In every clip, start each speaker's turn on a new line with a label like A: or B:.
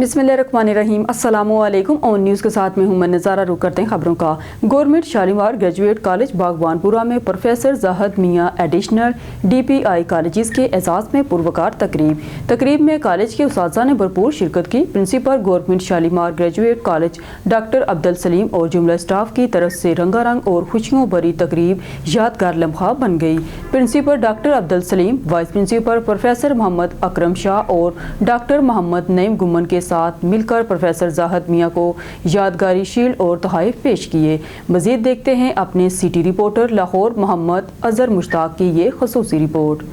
A: बिस्मिल्लाहिर्रहमानिर्रहीम। अस्सलामु अलैकुम। ऑन न्यूज़ के साथ में हूं मैं नज़ारा। रुक करते हैं खबरों का। Government Shalimar graduate college Baghbanpura में प्रोफेसर ज़ाहिद मियां एडिशनल DPI कॉलेजेस के एजाज़ में पुरवकार तकरीब में कॉलेज के उस्ताज़ा ने भरपूर शिरकत की। Principal government Shalimar graduate college doctor Abdul Salim और जुमला स्टाफ की तरफ से रंगारंग और खुशियों भरी तकरीब यादगार लम्हा बन गई। Principal doctor Abdul Salim, vice principal professor Mohammad Akram Shah और डॉक्टर मोहम्मद नईम गुमन के साथ मिलकर प्रोफेसर ज़ाहिद मियां को यादगारी शील्ड और तोहफे पेश किए। मज़ीद देखते हैं अपने सिटी रिपोर्टर लाहौर मोहम्मद अजहर मुश्ताक की ये ख़ुसूसी report.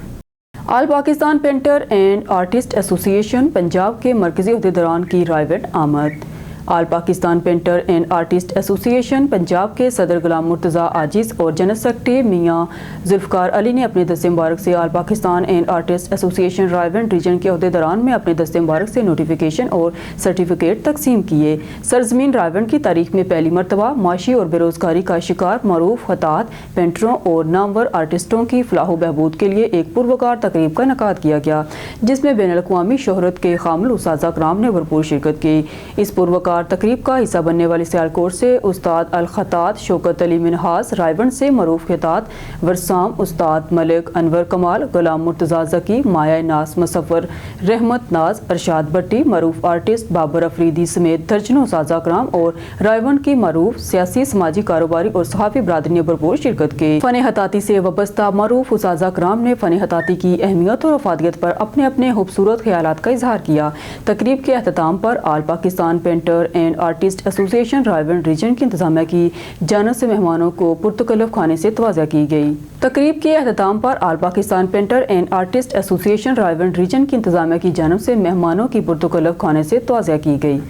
A: All Pakistan painter and artist association Punjab के मरकजी अहदेदारान की रायवेट आमद। All Pakistan painter and artist association Punjab के सदर गुलाम मुर्तज़ा आजिज़ और जनरल सेक्रेटरी मियां जुल्फ़कार अली ने अपने दस्ते मुबारक से all Pakistan and artist association Raiwind region के अहदेदारान में अपने दस्ते मुबारक से नोटिफिकेशन और सर्टिफिकेट तकसीम किए। सरजमीन रायवेंड की तारीख में पहली मरतबा माशी और बेरोजगारी का शिकार मरूफ खतात पेंटरों और नामवर आर्टिस्टों की फलाह बहबूद के लिए एक पुरवकार तकरीब का इनेकाद किया गया, जिसमें बैनुल-अक़वामी शोहरत के कामिल उस्ताज़ा कराम ने भरपूर शिरकत की। इस पुरवकार तकरीब का हिस्सा बनने वाले सियालकोट से उस्ताद अल खतात शौकत अली मिनहास, रायवेंड से मरूफ खतात वरसाम उस्ताद मलिक अनवर कमाल, गुलाम मुर्तज़ा ज़की, माया नास मुसफ़र, रहमत नाज, अरशाद भट्टी, मरूफ आर्टिस्ट बाबर अफरीदी समेत दर्जनों उस्ताज़ा कराम और रायवेंड की मरूफ सियासी समाजी कारोबारी और सहाफ़ी बरादरी ने भरपूर शिरकत की। फ़न हताती से वाबस्ता मरूफ उस्ताज़ा कराम ने फ़न हताती की अहमियत और अफादियत पर अपने अपने खूबसूरत ख्यालात का इजहार किया। तकरीब के अख्ताम पर all Pakistan painter and artist association Raiwind region की इंतजामिया की जानिब से मेहमानों को पुरतकल्लुफ़ खाने से तवाज़ा की गई। तकरीब के अख्ताम पर all Pakistan painter and artist association Raiwind region की इंतजामिया की जानिब से मेहमानों की पुरतकल्लुफ़ खाने से तवाज़ा की गई।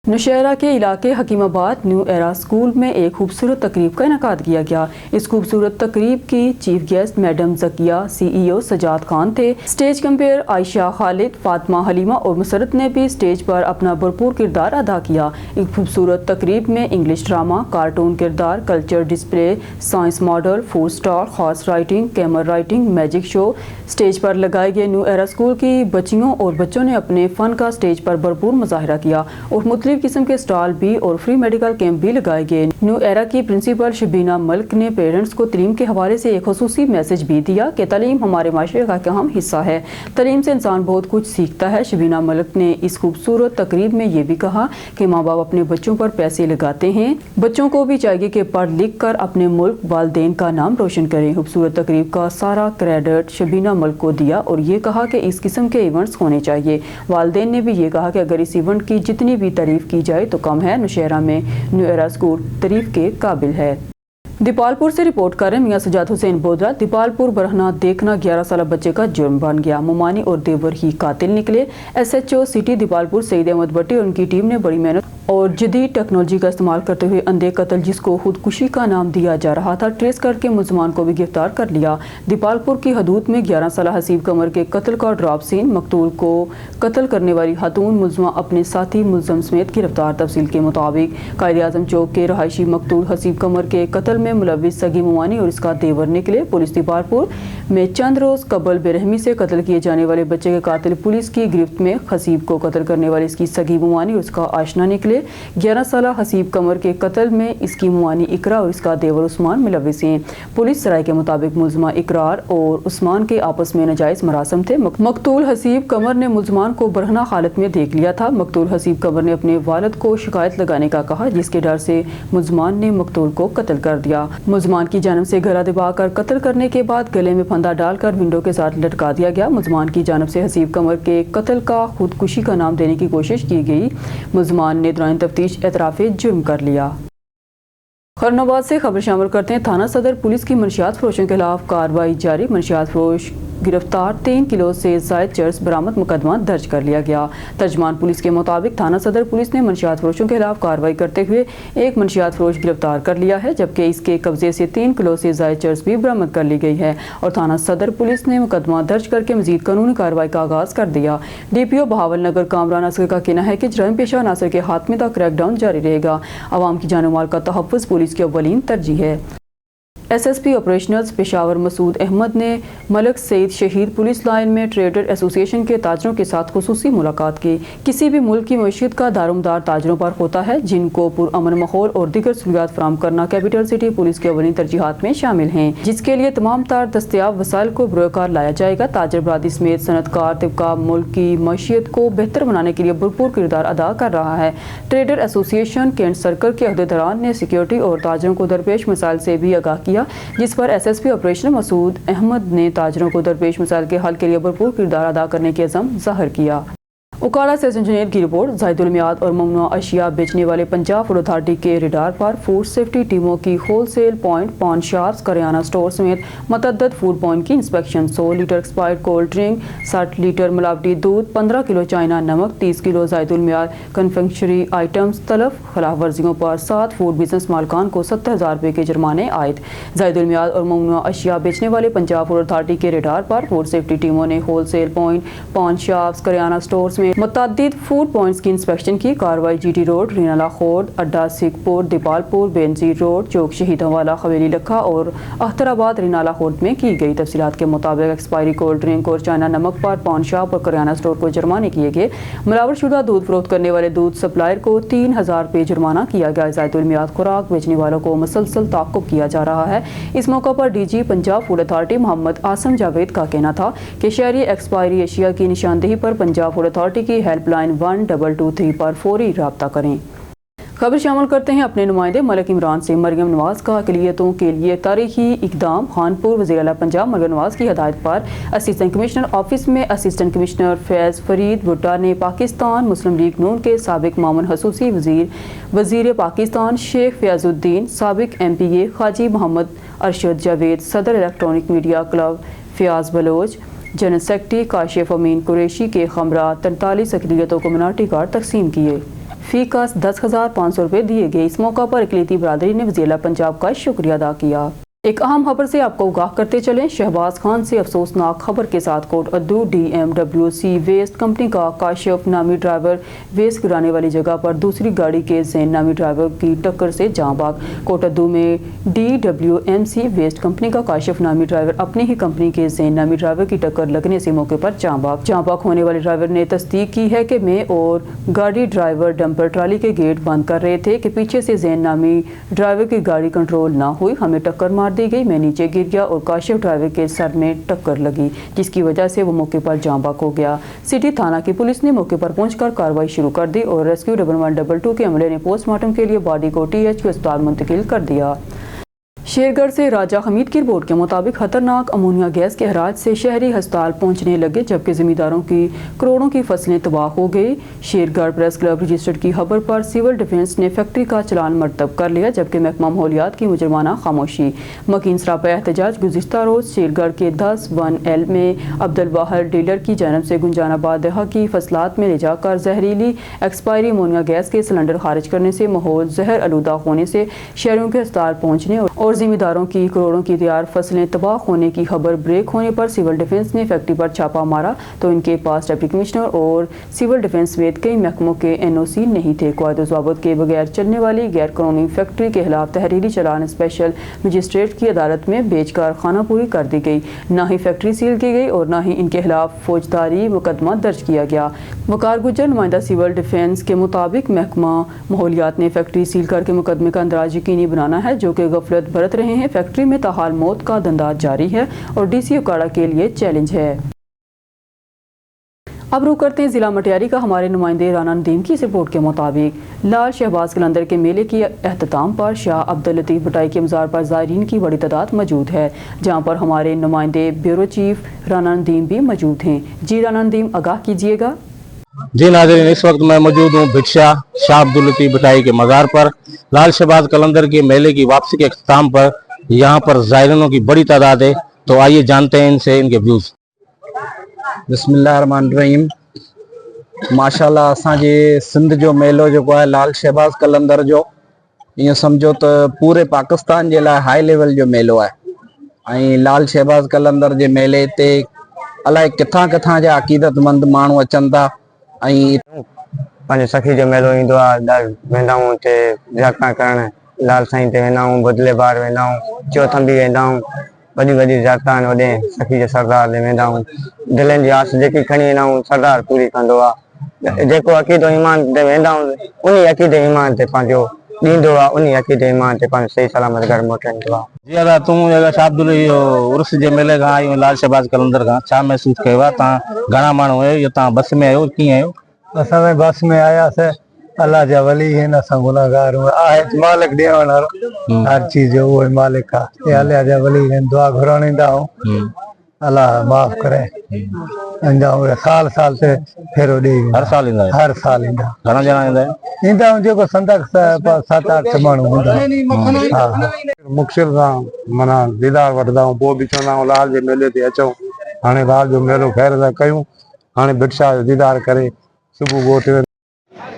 A: नौशहरा के इलाके हकीमाबाद न्यू एरा स्कूल में एक खूबसूरत तकरीब का इनेकाद किया गया। इस खूबसूरत तकरीब की chief guest madam Zakia, CEO Sajjad Khan थे। स्टेज कंपेयर आयशा खालिद, फातिमा हलीमा और मुसरत ने भी स्टेज पर अपना भरपूर किरदार अदा किया। इस खूबसूरत तकरीब में इंग्लिश ड्रामा, कार्टून किरदार, culture display, science model, food stall, खास राइटिंग, कैमर राइटिंग, मैजिक शो। स्टेज पर लगाए गए न्यू एरा स्कूल की बच्चियों और बच्चों ने अपने फ़न का स्टेज पर भरपूर मुजाहिरा किया और मुख्तलिफ किस्म के स्टॉल भी और फ्री मेडिकल कैंप भी लगाए गए। न्यू एरा की प्रिंसिपल शबीना मलिक ने पेरेंट्स को तालीम के हवाले से एक खुसूसी मैसेज भी दिया कि तालीम हमारे माशरे का एक अहम हिस्सा है। तालीम से इंसान बहुत कुछ सीखता है। शबीना मलिक ने इस खूबसूरत तकरीब में ये भी कहा कि माँ बाप अपने बच्चों पर पैसे लगाते हैं, बच्चों को भी चाहिए कि पढ़ लिख कर अपने मुल्क वालदेन का नाम रोशन करें। खूबसूरत तकरीब का सारा क्रेडिट शबीना मलिक को दिया और ये कहा कि इस किस्म के इवेंट्स होने चाहिए। वालदेन ने भी ये कहा कि अगर इस इवेंट की जितनी भी तारीफ की जाए तो कम है। नौशहरा में न्यू एरा स्कूल तारीफ के काबिल है। दीपालपुर से रिपोर्ट कर रहे मियां सजाद हुसैन बोदरा। दीपालपुर बरहना देखना 11 साल बच्चे का जुर्म बन गया। मुमानी और देवर ही कातिल निकले। SHO सिटी दीपालपुर सईद अहमद भट्टी और उनकी टीम ने बड़ी मेहनत और जदीद टेक्नोलॉजी का इस्तेमाल करते हुए अंधे कत्ल, जिसको खुदकुशी का नाम दिया जा रहा था, ट्रेस करके मुलजमान को भी गिरफ्तार कर लिया। दीपालपुर की हदूद में 11 साल हसीब कमर के कत्ल का ड्रॉप सीन। मकतूल को कत्ल करने वाली खातून मुलजमा अपने साथी मुलजम समेत गिरफ्तार। तफसील के मुताबिक कायद-ए-आज़म चौक के रहायशी मकतूल हसीब कमर के कत्ल में मुलविस सगी मुमानी और इसका देवर निकले। पुलिस दीपालपुर में चंद रोज कबल बेरहमी से कत्ल किए जाने वाले बच्चे के कातिल पुलिस की गिरफ्त में। हसीब को कत्ल करने वाले इसकी सगी मुमानी और इसका आशना निकले। 11 साल हसीब कमर के कत्ल में इसकी मुमानी इकरा और इसका देवर उस्मान मुलविस हैं। पुलिस सराय के मुताबिक मुलजमा इकरार और उस्मान के आपस में नाजायज मरासम थे। मकतूल हसीब कमर ने मुलजमान को बरहना हालत में देख लिया था। मकतूल हसीब कमर ने अपने वालिद को शिकायत लगाने का कहा, जिसके डर से मुलजमान ने मकतूल को कत्ल कर दिया। मुलजमान की जानिब से गला दबाकर कत्ल करने के बाद गले में फंदा डालकर विंडो के साथ लटका दिया गया। मुलजमान की जानिब से हसीब कमर के कत्ल का खुदकुशी का नाम देने की कोशिश की गई। मुलजमान ने दौरान तफ्तीश एतराफ़े जुर्म कर लिया। खरनाबाद से खबर शामिल करते हैं। थाना सदर पुलिस की मंशियात फरोशों के खिलाफ कार्रवाई जारी। मंशियात फरोश गिरफ्तार, 3 किलो से जायद चर्स बरामद, मुकदमा दर्ज कर लिया गया। तर्जमान पुलिस के मुताबिक थाना सदर पुलिस ने मंशियात फरोशों के खिलाफ कार्रवाई करते हुए एक मंशियात फरोश गिरफ्तार कर लिया है, जबकि इसके कब्जे से 3 किलो से जायद चर्स भी बरामद कर ली गई है और थाना सदर पुलिस ने मुकदमा दर्ज करके मजीद कानूनी कार्रवाई का आगाज कर दिया। DPO बहावल नगर कामरान नासिर का कहना है कि जराइम पेशा नासिर के हाथ में तक क्रैकडाउन जारी रहेगा। आवाम की जान माल का तहफ़्फ़ुज़ पुलिस की अव्वलीन तरजीह है। SSP ऑपरेशनल्स पेशावर मसूद अहमद ने मलक सईद शहीद पुलिस लाइन में ट्रेडर एसोसिएशन के ताजरों के साथ खुसूसी मुलाकात की। किसी भी मुल्क की मईशत का दारोमदार ताजरों पर होता है, जिनको पुरअमन माहौल और दीगर सहूलियात फराहम करना कैपिटल सिटी पुलिस की अवली तरजीहात में शामिल हैं, जिसके लिए तमाम तार दस्तियाब वसाइल को बरोकार लाया जाएगा। ताजर बरादरी समेत सनतकार तबका मुल्क की मईशत को बेहतर बनाने के लिए भरपूर किरदार अदा कर रहा है। ट्रेडर एसोसिएशन कैंट सर्कल के अहदेदारान ने सिक्योरिटी और ताजरों को दरपेश मसाइल से भी आगाह किया, जिस पर SSP ऑपरेशन मसूद अहमद ने ताजरों को दरपेश मसाइल के हल के लिए भरपूर किरदार अदा करने के अज़म ज़ाहिर किया। उकाड़ा सेल्स इंजीनियर की रिपोर्ट। ज़ायदुल मियाद और ममनुआ अशिया बेचने वाले पंजाब फूड अथॉरिटी के रेडार पर फूड सेफ्टी टीमों की होलसेल पॉइंट, पान शॉप्स, करियाना स्टोर समेत मतअद्दद फूड पॉइंट की inspection. 100 litre expired cold drink, 60 litre मिलावटी दूध, 15 किलो चाइना नमक, 30 किलो ज़ायदुल मियाद कन्फेक्शनरी आइटम्स तलब। खिलाफ वर्जियों पर 7 फूड बिजनेस मालकान को 70,000 रुपये के जुर्माने आयद। ज़ायदुल मियाद और ममनुआ अशिया बेचने वाले पंजाब फूड अथॉरिटी के रेडार पर फूड सेफ्टी टीमों ने होलसेल पॉइंट, पान शॉप्स, करियाना स्टोर में मुतअद्दिद फूड पॉइंट्स की इंस्पेक्शन की। कार्रवाई GT रोड, रीनाला खोर्ड, अड्डा सिखपुर, दीपालपुर, बेनजीर रोड, चौक शहीदों वाला, हवेली लखा और अख्तराबाद रीनाला खोर्ड में की गई। तफसीलात के मुताबिक एक्सपायरी कोल्ड ड्रिंक और चाइना नमक पर पान शॉप और करियाना स्टोर को जुर्माने किए गए। मिलावट शुदा दूध फरोख्त करने वाले दूध सप्लायर को 3,000 रुपये जुर्माना किया गया। ज़ायदुल मियाद खुराक बेचने वालों को मुसलसल ताक़ुब किया जा रहा है। इस मौका पर DG Punjab food authority Muhammad Asim Javed का कहना था कि शहरी एक्सपायरी एशिया की निशानदेही पर पंजाब फूड अथॉरिटी की हेल्पलाइन 1223 पर फौरी राब्ता करें। खबर शामिल करते हैं अपने नुमाइंदे मलिक इमरान से। मरियम नवाज का अक़लियतों के लिए तारीखी इक़दाम। खानपुर वज़ीर आला पंजाब मरियम नवाज की हदायत पर असिस्टेंट कमिश्नर ऑफिस में असिस्टेंट कमिश्नर फैज़ फरीद भुट्टा ने पाकिस्तान मुस्लिम लीग नून के साबिक मामून खसूसी वज़ीर पाकिस्तान शेख फयाजुद्दीन, साबिक MPA हाजी मोहम्मद अरशद जावेद, सदर electronic media club Fayyaz Baloch, general secretary Kashif Amin Qureshi के हमरा 43 अक़लियतों को मिनार्टी कार्ड तकसीम किए। फी का 10,500 रुपये दिए गए। इस मौका पर अक़लियती बरादरी ने वज़ीर आला पंजाब का शुक्रिया अदा किया। एक अहम खबर से आपको आगाह करते चलें। शहबाज खान से अफसोसनाक खबर के साथ कोट अद्दू DMWC वेस्ट कंपनी का काशिफ नामी ड्राइवर वेस्ट गिराने वाली जगह पर दूसरी गाड़ी के ज़ैन नामी ड्राइवर की टक्कर से जाँ बाग। कोट अद्दू में DWMC वेस्ट कंपनी का काशिफ नामी ड्राइवर अपनी ही कंपनी के ज़ैन नामी ड्राइवर की टक्कर लगने से मौके पर जाँ बाग होने वाले ड्राइवर ने तस्दीक की है कि मैं और गाड़ी ड्राइवर डंपर ट्राली के गेट बंद कर रहे थे कि पीछे से ज़ैन नामी ड्राइवर की गाड़ी कंट्रोल ना हुई, हमें टक्कर मार दी गई। मैं नीचे गिर गया और काशिफ ड्राइवर के सर में टक्कर लगी, जिसकी वजह से वो मौके पर जाँ बाग हो गया। सिटी थाना की पुलिस ने मौके पर पहुंचकर कार्रवाई शुरू कर दी और रेस्क्यू 1112 के अमले ने पोस्टमार्टम के लिए बॉडी को THQ अस्पताल मुंतकिल कर दिया। शेरगढ़ से राजा हमीद की रिपोर्ट के मुताबिक खतरनाक अमोनिया गैस के अखराज से शहरी अस्पताल पहुंचने लगे, जबकि ज़मींदारों की करोड़ों की फसलें तबाह हो गई। शेरगढ़ प्रेस क्लब रजिस्टर्ड की खबर पर सिविल डिफेंस ने फैक्ट्री का चलान मरतब कर लिया, जबकि महकमा माहौलियात की मुजरमाना खामोशी। मकीन सरापा एहतजाज गुज़िश्ता रोज़ शेरगढ़ के 10-1L में अब्दुल बाहर डीलर की जानब से गुंजानाबाद दहा की फसलात में ले जाकर जहरीली एक्सपायरी अमोनिया गैस के सिलेंडर खारिज करने से माहौल जहर आलूदा होने से शहरों के अस्पताल पहुँचने और जिम्मेदारों की करोड़ों की तैयार फसलें तबाह होने की खबर ब्रेक होने पर सिविल डिफेंस ने फैक्ट्री पर छापा मारा तो इनके पास डिप्टी कमिश्नर और सिविल डिफेंस समेत कई महकमों के NOC नहीं थे। कायदे ज़वाबत के बगैर चलने वाली गैर कानूनी फैक्ट्री के खिलाफ तहरीरी चलान स्पेशल मजिस्ट्रेट की अदालत में बेचकर खाना पूरी कर दी गई। ना ही फैक्ट्री सील की गई और ना ही इनके खिलाफ फौजदारी मुकदमा दर्ज किया गया। वकार गुजर नुमाइंदा सिविल डिफेंस के मुताबिक महकमा माहौलियात ने फैक्ट्री सील करके मुकदमे का अंदराज यकीनी बनाना है, जो कि गफलत बरत रहे हैं। फैक्ट्री में ताहाल मौत का धंधा जारी है और DC उकाड़ा के लिए चैलेंज है। अब रुक करते हैं जिला मटियारी का। हमारे नुमाइंदे राना नदीम की इस रिपोर्ट के मुताबिक लाल शहबाज कलंदर के मेले की अहतमाम पर शाह अब्दुल लतीफ़ भटाई के मज़ार पर ज़ायरीन की बड़ी तादाद मौजूद है, जहां पर हमारे नुमाइंदे ब्यूरो चीफ राना नदीम भी मौजूद हैं। जी राना नदीम, आगाह कीजिएगा।
B: जी नाज़रीन, इस वक्त मैं मौजूद हूँ भिक्षा शाह अब्दुल लतीफ़ भटाई के मज़ार पर। लाल शहबाज कलंदर के मेले की वापसी के अख्ताम पर यहाँ पर ज़ायरीनों की बड़ी तादाद है, तो आइए जानते हैं इनसे इनके व्यूज़।
C: बिस्मिल्लाहिर्रहमानिर्रहीम। माशाल्लाह असांजे सिंध जो मेलो जो है लाल शहबाज कलंदर जो ईअं सम्झो त पूरे पाकिस्तान जे लाइ हाई लेवल जो मेलो आहे। ऐं लाल शहबाज कलंदर जे मेले ते अलाए किथां किथां जा अक़ीदतमंद माण्हू अचनि था। ऐं
D: पंहिंजे सखी जो मेलो ईंदो आहे, वेंदा आहियूं हुते ज़ियारतां करणु। लाल साईं ते वेंदा आहियूं, बदले बार वेंदा आहियूं, चौथंबी वेंदा आहियूं, वॾी वॾी ज़ातां आहिनि, वॾे सखी जे सरदार ॾे वेंदा आहियूं। दिलनि जी आस जेकी खणी वेंदा आहियूं सरदार पूरी कंदो आहे। जेको अक़ीदो ईमान ते वेंदा आहियूं उन अक़ीदे ईमान ते पंहिंजो ॾींदो आहे, उन अक़ीदे ईमान ते पंहिंजो सही सलामत घर मोटाईंदो आहे।
B: जी दादा, तूं शाहब्दुल इहो उर्स जे मेले खां आयो लाल शहबाज कलंदर खां, छा महसूस कयो आहे? तव्हां घणा माण्हू आहियो या तव्हां बस में आहियो, कीअं आहियो?
E: असां बस में आयासीं। अल्लाह जा वली आहिनि, असां गुनाहगार आहियूं। आहे मालिक ॾियण वारो, हर चीज़ जो उहो मालिक आहे। ये अल्लाह जा वली आहिनि, दुआ घुराईंदा आहियूं, अल्लाह माफ़ करे। साल साल से फेरो ॾेई,
B: हर साल ईंदा आहियो?
E: हर साल ईंदा।
B: घणा ॼणा ईंदा आहियो?
E: ईंदा आहियूं जेको संदक 7-8 माण्हू हूंदा।
F: मुक्सिर सां माना दीदार वठंदा आहियूं, पोइ बि चवंदा आहियूं लाल जे मेले ते अचूं। हाणे लाल जो मेलो ख़ैर सां कयूं, हाणे भिक्षा जो दीदार करे सुबुह ॻोठ वेंदा।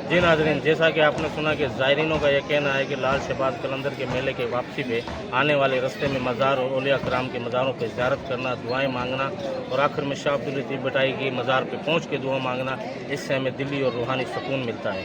B: जी नाज़रीन, जैसा कि आपने सुना कि ज़ायरीनों का यह कहना है कि लाल शहबाज कलंदर के मेले के वापसी पे आने वाले रास्ते में मज़ार और औलिया कराम के मज़ारों पर ज़ियारत करना, दुआएं मांगना और आखिर में शाह अब्दुल लतीफ़ भटाई की मज़ार पे पहुंच के दुआ मांगना, इससे हमें दिली और रूहानी सुकून मिलता है।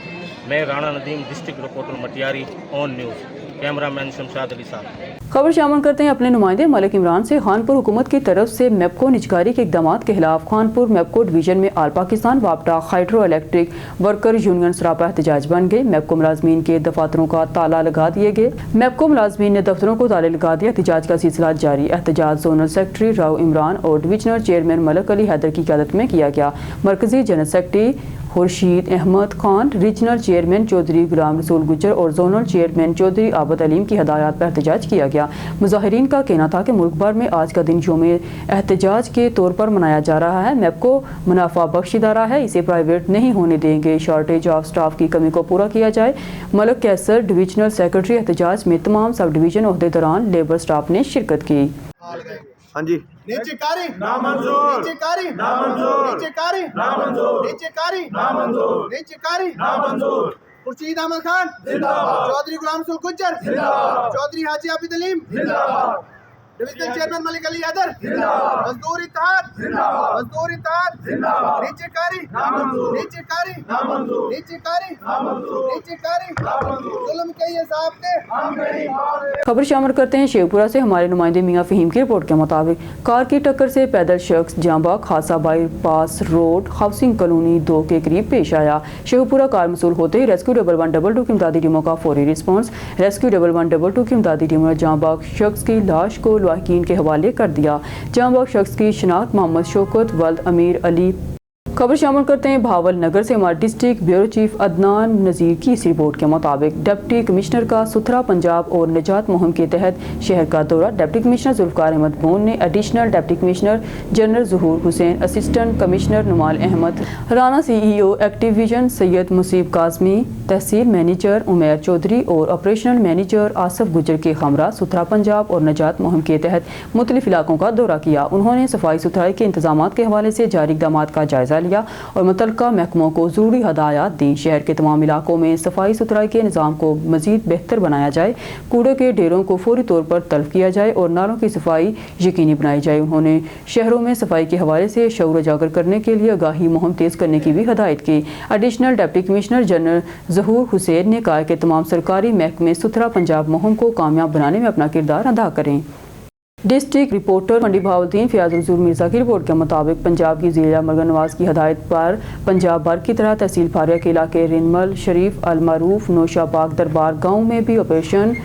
B: मैं Rana Nadeem, district reporter Matiari, on news, cameraman Shamshad Ali Sahab.
A: खबर शामिल करते हैं अपने नुमाइंदे मलिक इमरान से। खानपुर हुकूमत की तरफ से मेपको निजकारी के इकदाम के खिलाफ खानपुर मेपको डिवीजन में आल पाकिस्तान वापटा हाइड्रो इलेक्ट्रिक वर्कर यूनियन सरापा एहतजाज बन गए। मेपको मुलाजमीन के दफातरों का ताला लगा दिए गए। मेपको मुलाजमीन ने दफ्तरों को ताले लगा दिया। एहतजाज का सिलसिला जारी। एहतजाज जोनल सेक्रेटरी राव इमरान और डिविजनल चेयरमैन मलक अली हैदर की क़यादत में किया गया। मरकजी general secretary Khurshid Ahmad Khan, regional chairman Chaudhry Ghulam Rasool Gujjar और जोनल चेयरमैन चौधरी आबद अलीम की हदायत पर एहतजाज किया गया। मुजाहिरीन का कहना था कि मुल्क भर में आज का दिन यौम एहतजाज के तौर पर मनाया जा रहा है। मेपको मुनाफा बख्श इदारा है, इसे प्राइवेट नहीं होने देंगे। शॉर्टेज ऑफ स्टाफ की कमी को पूरा किया जाए। मलक कैसर, डिविजनल सेक्रेटरी। एहतजाज में तमाम सब डिवीजन ओहदेदारान, लेबर स्टाफ ने शिरकत की।
G: हाँ जी,
H: नीचेकारी नामंजूर, नीचेकारी नामंजूर, नीचेकारी नामंजूर, नीचेकारी नामंजूर, नीचेकारी नामंजूर। खुर्शीद अहमद खान जिंदाबाद, चौधरी गुलाम रसूल गुज्जर जिंदाबाद, चौधरी हाजी आबिद अलीम जिंदाबाद, डिविजनल चेयरमैन मलिक अली हैदर जिंदाबाद, मजदूर इत्तेहाद जिंदाबाद, मजदूर इत्तेहाद जिंदाबाद, नीचेकारी नामंजूर, नीचेकारी नामंजूर, नीचेकारी नामंजूर, नीचेकारी नामंजूर। जुल्म के ये ज़ाब्ते हम नहीं मानते।
A: खबर शामिल करते हैं शेखपुरा से। हमारे नुमाइंदे मियां फहीम की रिपोर्ट के मुताबिक कार की टक्कर से पैदल शख्स जाँ बाग। हादसा बाईपास रोड हाउसिंग कॉलोनी 2 के करीब पेश आया। शेखपुरा कार मसूल होते ही रेस्क्यू 1122 की इमदादी टीमों का फौरी रिस्पॉन्स। रेस्क्यू 1122 की इमदादी टीमों ने जाँ बाग शख्स की लाश को लाहिकीन के हवाले कर दिया। जाँ बाग शख्स की शिनाख्त मोहम्मद शौकत वल्द अमीर अली। खबर शामिल करते हैं भावल नगर से। हमारे डिस्ट्रिक्ट ब्यूरो चीफ अदनान नज़ीर की इस रिपोर्ट के मुताबिक डिप्टी कमिश्नर का सुथरा पंजाब और निजात मुहिम के तहत शहर का दौरा। डिप्टी कमिश्नर जुल्फकार अहमद बोन ने additional deputy commissioner general Zahoor Hussain, assistant commissioner नुमाल अहमद राना, CEO एक्टिविजन सैयद मुसीब काज़मी, तहसील मैनेजर उमैर चौधरी और ऑपरेशनल मैनेजर आसफ गुजर के हमरा सुथरा पंजाब और निजात मुहिम के तहत मुख्तलिफ इलाकों का दौरा किया। उन्होंने सफाई सुथराई के इंतजाम के हवाले से जारी इक़दाम का जायजा लिया और मुतल्लिका महकमों को ज़रूरी हदायत दी। शहर के तमाम इलाकों में सफाई सुथराई के निज़ाम को मज़ीद बेहतर बनाया जाए, कूड़े के ढेरों को फौरी तौर पर तल्फ किया जाए और नालों की सफाई यकीनी बनाई जाए। उन्होंने शहरों में सफाई के हवाले से शऊर उजागर करने के लिए आगाही मुहिम तेज़ करने की भी हदायत की। Additional deputy commissioner general Zahoor Hussain ने कहा कि तमाम सरकारी महकमे सुथरा पंजाब मुहिम को कामयाब बनाने में अपना किरदार अदा करें। डिस्ट्रिक्ट रिपोर्टर मंडी बहाउद्दीन फ़याज़ मिर्ज़ा की रिपोर्ट के मुताबिक पंजाब की ज़िला मरगन नवाज़ की हदायत पर पंजाब भर की तरह तहसील फारिया के इलाके रिनमल शरीफ अलमारूफ नौशाबाग दरबार गाँव में भी ऑपरेशन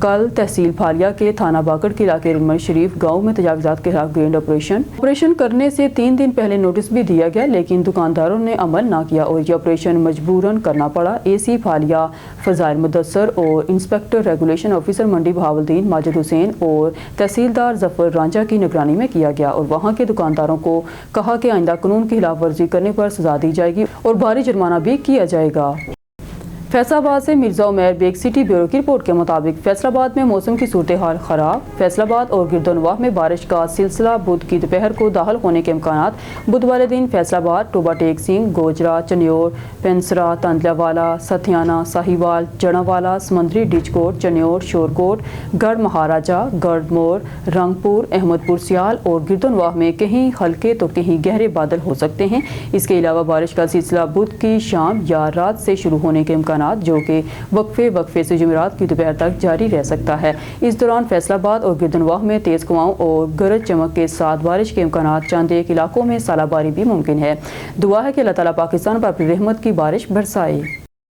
A: कल तहसील फारिया के थाना बाकड़ के इलाके रिनमल शरीफ गांव में तजावुज़ात के खिलाफ ग्रैंड ऑपरेशन करने से 3 दिन पहले नोटिस भी दिया गया, लेकिन दुकानदारों ने अमल ना किया और ये ऑपरेशन मजबूरन करना पड़ा। AC फारिया फ़ज़ाइल मुदस्सर और इंस्पेक्टर रेगुलेशन ऑफिसर मंडी बहाउद्दीन माजिद हुसैन और तहसीलदार जफ़र रांझा की निगरानी में किया गया और वहाँ के दुकानदारों को कहा कि आइंदा कानून की खिलाफ वर्जी करने पर सजा दी जाएगी और भारी जुर्माना भी किया जाएगा। फैसलाबाद से मिर्ज़ा उमैर बेग सिटी ब्यूरो की रिपोर्ट के मुताबिक फैसलाबाद में मौसम की सूरत हाल ख़राब। फैसलाबाद और गिरदोनवाह में बारिश का सिलसिला बुध की दोपहर को दाखिल होने के इम्कानात। बुध वाले दिन फैसलाबाद, टोबा टेक सिंह, गोजरा, चन्योर, पेंसरा, तांदलावाला, सथियाना, साहिवाल, जड़ावाला, समंदरी, डिचकोट, चन्योर, शोरकोट, गढ़ महाराजा, गढ़मोर, रंगपुर, अहमदपुर सियाल और गिरदोनवाह में कहीं हल्के तो कहीं गहरे बादल हो सकते हैं। इसके अलावा बारिश का सिलसिला बुध की शाम या रात से शुरू होने के इम्कानात इम्कानात, जो कि वक्फे से जुमेरात की दोपहर तक जारी रह सकता है। इस दौरान फैसलाबाद और गिरदनवाह में तेज़ हवाओं और गरज चमक के साथ बारिश के इम्कानात, चंद एक इलाकों में सालाबारी भी मुमकिन है। दुआ है कि अल्लाह ताला पाकिस्तान पर अपनी रहमत की बारिश बरसाए।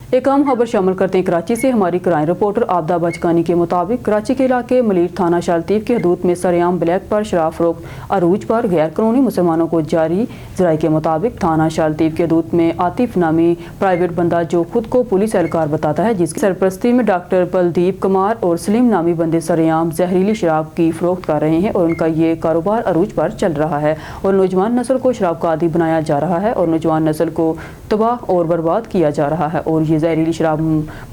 A: एक अहम खबर शामिल करते हैं कराची से। हमारी क्राइम रिपोर्टर आबदा बचकानी के मुताबिक कराची के इलाके मलीर थाना शालतीफ की हदूद में सरेआम ब्लैक पर शराब फरोख्त अरूज पर गैर कानूनी मुसलमानों को जारी जराये के मुताबिक थाना शालतीफ की हदूद में आतिफ नामी प्राइवेट बंदा, जो खुद को पुलिस एहलकार बताता है, जिसकी सरपरस्ती में डॉक्टर बलदीप कुमार और सलीम नामी बंदे सरेआम जहरीली शराब की फरोख्त कर रहे हैं और उनका ये कारोबार अरूज पर चल रहा है और नौजवान नस्ल को शराब का आदी बनाया जा रहा है और नौजवान नस्ल को तबाह और बर्बाद किया जा रहा है और ये जहरीली शराब